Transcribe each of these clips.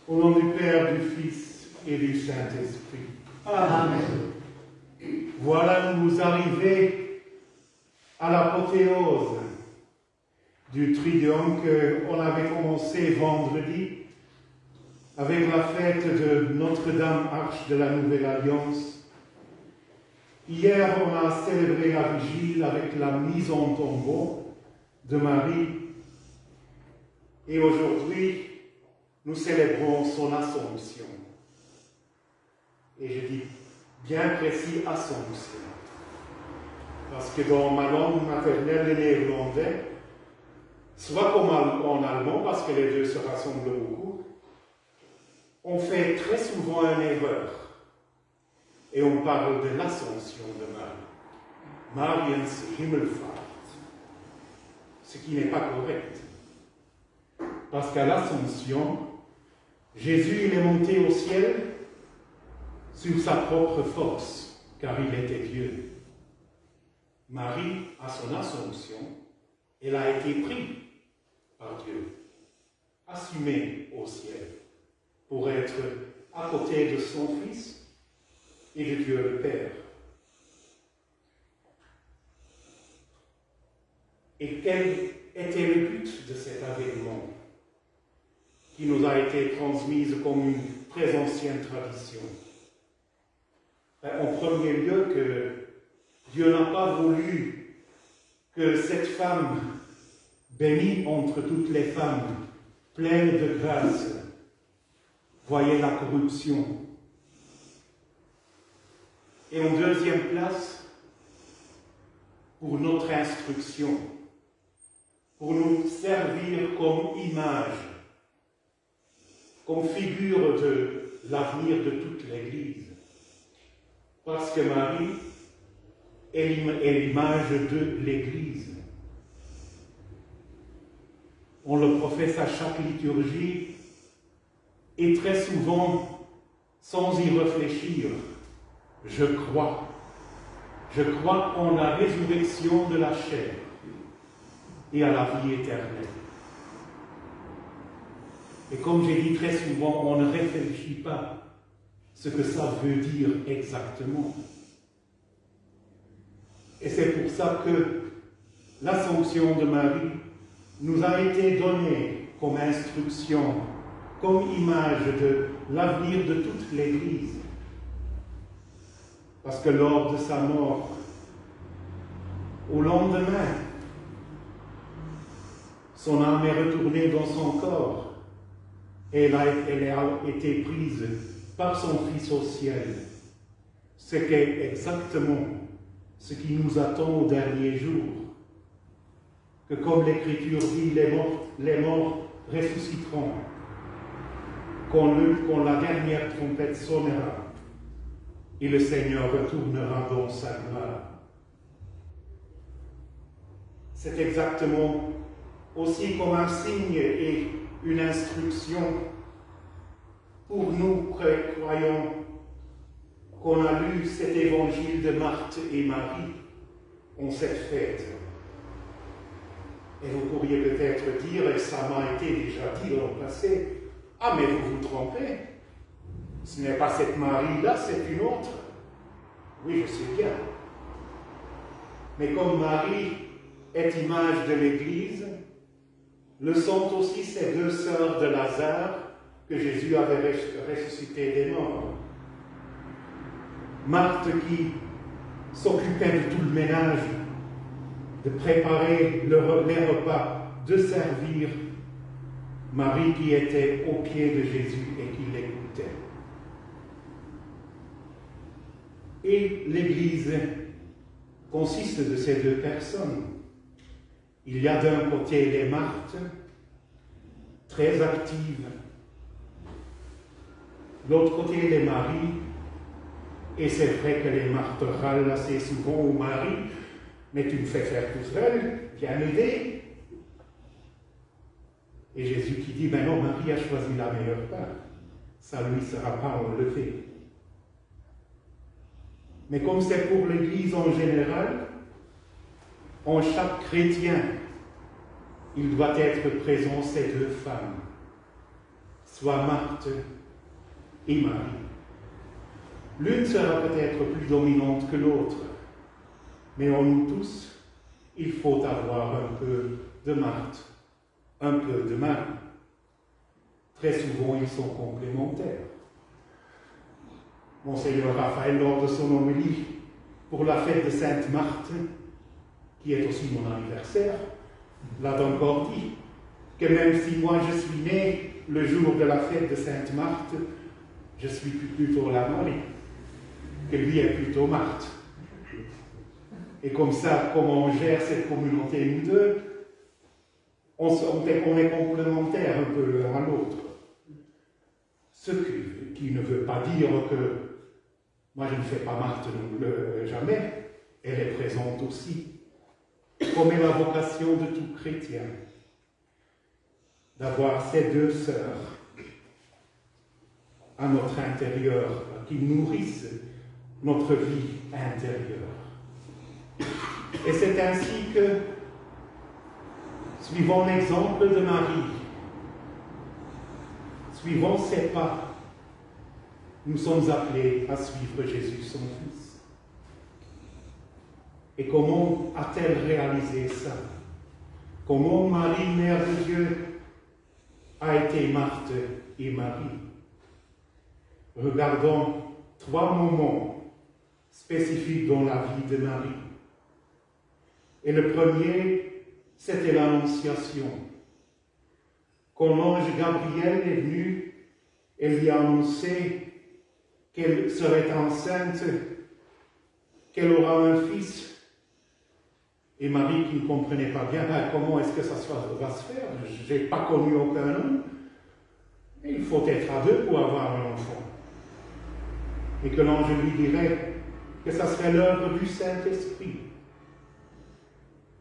Au nom du Père, du Fils et du Saint-Esprit. Amen. Voilà, nous arrivons à l'apothéose du Triduum qu'on avait commencé vendredi avec la fête de Notre-Dame, Arche de la Nouvelle Alliance. Hier, on a célébré la vigile avec la mise en tombeau de Marie. Et aujourd'hui, nous célébrons son Assomption. Et je dis bien précis Assomption. Parce que dans ma langue maternelle, le néerlandais, soit comme en allemand, parce que les deux se rassemblent beaucoup, on fait très souvent une erreur. Et on parle de l'Assomption de Marie. Mariens Himmelfahrt. Ce qui n'est pas correct. Parce qu'à l'Assomption, Jésus il est monté au ciel sur sa propre force, car il était Dieu. Marie, à son Assomption, elle a été prise par Dieu, assumée au ciel, pour être à côté de son Fils et de Dieu le Père. Et quel était le but de cet avènement qui nous a été transmise comme une très ancienne tradition? En premier lieu, que Dieu n'a pas voulu que cette femme, bénie entre toutes les femmes, pleine de grâce, voyait la corruption. Et en deuxième place, pour notre instruction, pour nous servir comme image, comme figure de l'avenir de toute l'Église. Parce que Marie est l'image de l'Église. On le professe à chaque liturgie et très souvent, sans y réfléchir, je crois en la résurrection de la chair et à la vie éternelle. Et comme j'ai dit très souvent, on ne réfléchit pas ce que ça veut dire exactement. Et c'est pour ça que l'Assomption de Marie nous a été donnée comme instruction, comme image de l'avenir de toute l'Église. Parce que lors de sa mort, au lendemain, son âme est retournée dans son corps et elle a été prise par son Fils au ciel. Ce qu'est exactement ce qui nous attend au dernier jour. Que comme l'Écriture dit, les morts ressusciteront. Quand la dernière trompette sonnera, et le Seigneur retournera dans sa gloire. C'est exactement aussi comme un signe et une instruction pour nous croyants qu'on a lu cet évangile de Marthe et Marie en cette fête. Et vous pourriez peut-être dire, et ça m'a été déjà dit dans le passé, « Ah, mais vous vous trompez. Ce n'est pas cette Marie-là, c'est une autre. » Oui, je sais bien. Mais comme Marie est image de l'Église, le sont aussi ces deux sœurs de Lazare que Jésus avait ressuscité des morts. Marthe qui s'occupait de tout le ménage, de préparer les repas, de servir. Marie qui était au pied de Jésus et qui l'écoutait. Et l'Église consiste de ces deux personnes. Il y a d'un côté les Marthes, très actives. De l'autre côté les Maries. Et c'est vrai que les Marthes râlent assez souvent au mari, mais tu me fais faire tout seul, viens m'aider. Et Jésus qui dit, ben non, Marie a choisi la meilleure part. Ça ne lui sera pas enlevé. Mais comme c'est pour l'Église en général, en chaque chrétien, il doit être présent ces deux femmes. soit Marthe et Marie. L'une sera peut-être plus dominante que l'autre, mais en nous tous, il faut avoir un peu de Marthe, un peu de Marie. Très souvent, ils sont complémentaires. Monseigneur Raphaël, lors de son homélie pour la fête de Sainte Marthe, qui est aussi mon anniversaire, l'a encore dit, que même si moi je suis né le jour de la fête de Sainte Marthe, je suis plutôt la Marie, que lui est plutôt Marthe. Et comme ça, comment on gère cette communauté, nous deux, on est complémentaires un peu l'un à l'autre. Ce qui ne veut pas dire que moi je ne fais pas Marthe jamais, elle est présente aussi, comme est la vocation de tout chrétien, d'avoir ces deux sœurs à notre intérieur, qui nourrissent notre vie intérieure. Et c'est ainsi que, suivant l'exemple de Marie, suivant ses pas, nous sommes appelés à suivre Jésus, son Fils. Et comment a-t-elle réalisé ça? Comment Marie, Mère de Dieu, a été Marthe et Marie? Regardons 3 moments spécifiques dans la vie de Marie. Et le premier, c'était l'Annonciation. Quand l'ange Gabriel est venu, elle lui a annoncé qu'elle serait enceinte, qu'elle aura un fils. Et Marie, qui ne comprenait pas bien comment est-ce que ça va se faire, je n'ai pas connu aucun homme. Et il faut être à 2 pour avoir un enfant. Et que l'ange lui dirait que ça serait l'œuvre du Saint-Esprit.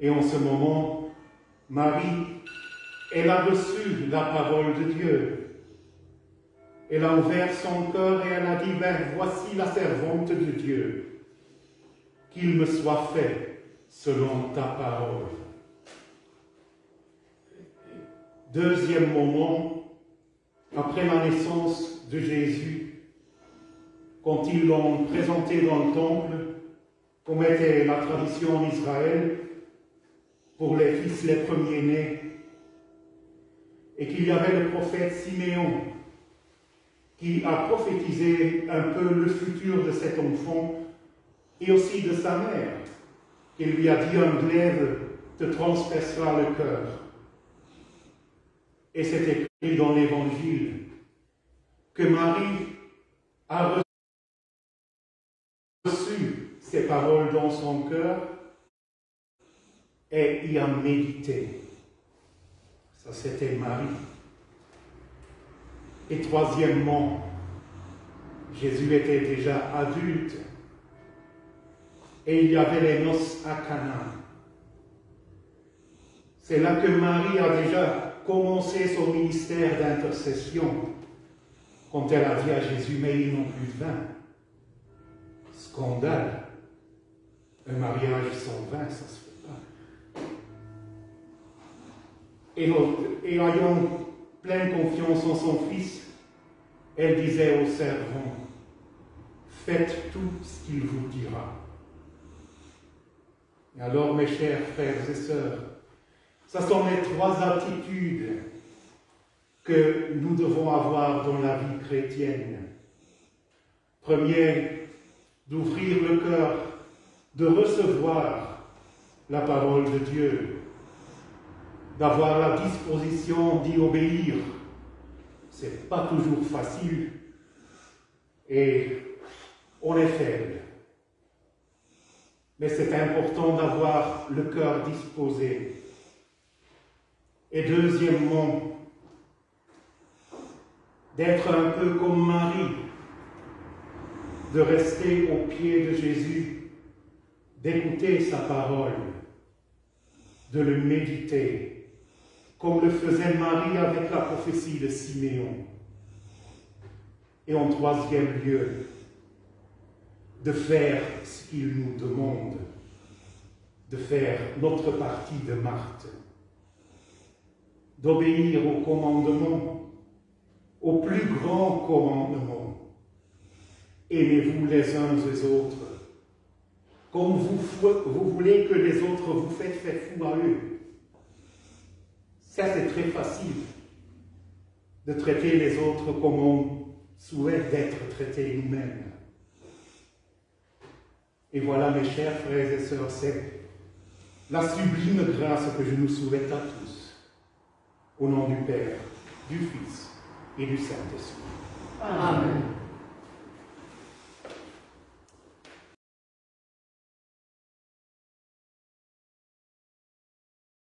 Et en ce moment, Marie, elle a reçu la parole de Dieu. Elle a ouvert son cœur et elle a dit, voici la servante de Dieu, qu'il me soit fait selon ta parole. Deuxième moment, après la naissance de Jésus, quand ils l'ont présenté dans le temple, comme était la tradition en Israël, pour les fils les premiers-nés, et qu'il y avait le prophète Siméon, qui a prophétisé un peu le futur de cet enfant, et aussi de sa mère, qui lui a dit, un glaive te transpercera le cœur. Et c'est écrit dans l'Évangile que Marie a reçu ces paroles dans son cœur et y a médité. Ça, c'était Marie. Et troisièmement, Jésus était déjà adulte et il y avait les noces à Cana. C'est là que Marie a déjà commencé son ministère d'intercession quand elle a dit à Jésus, mais ils n'ont plus de vin. Scandale. Un mariage sans vin, ça se fait pas. Et ayant pleine confiance en son fils, elle disait aux servants, faites tout ce qu'il vous dira. Et alors, mes chers frères et sœurs, ce sont les 3 attitudes que nous devons avoir dans la vie chrétienne. Première, d'ouvrir le cœur, de recevoir la parole de Dieu, d'avoir la disposition d'y obéir. Ce n'est pas toujours facile et on est faible. Mais c'est important d'avoir le cœur disposé. Et deuxièmement, d'être un peu comme Marie, de rester au pied de Jésus, d'écouter sa parole, de le méditer, comme le faisait Marie avec la prophétie de Siméon. Et en troisième lieu, de faire ce qu'il nous demande, de faire notre partie de Marthe, d'obéir aux commandements, au plus grand commandement. Aimez-vous les uns les autres, comme vous voulez que les autres vous faites fou à eux. Ça, c'est très facile de traiter les autres comme on souhaite d'être traités nous-mêmes. Et voilà, mes chers frères et sœurs, c'est la sublime grâce que je nous souhaite à tous, au nom du Père, du Fils et du Saint-Esprit. Amen.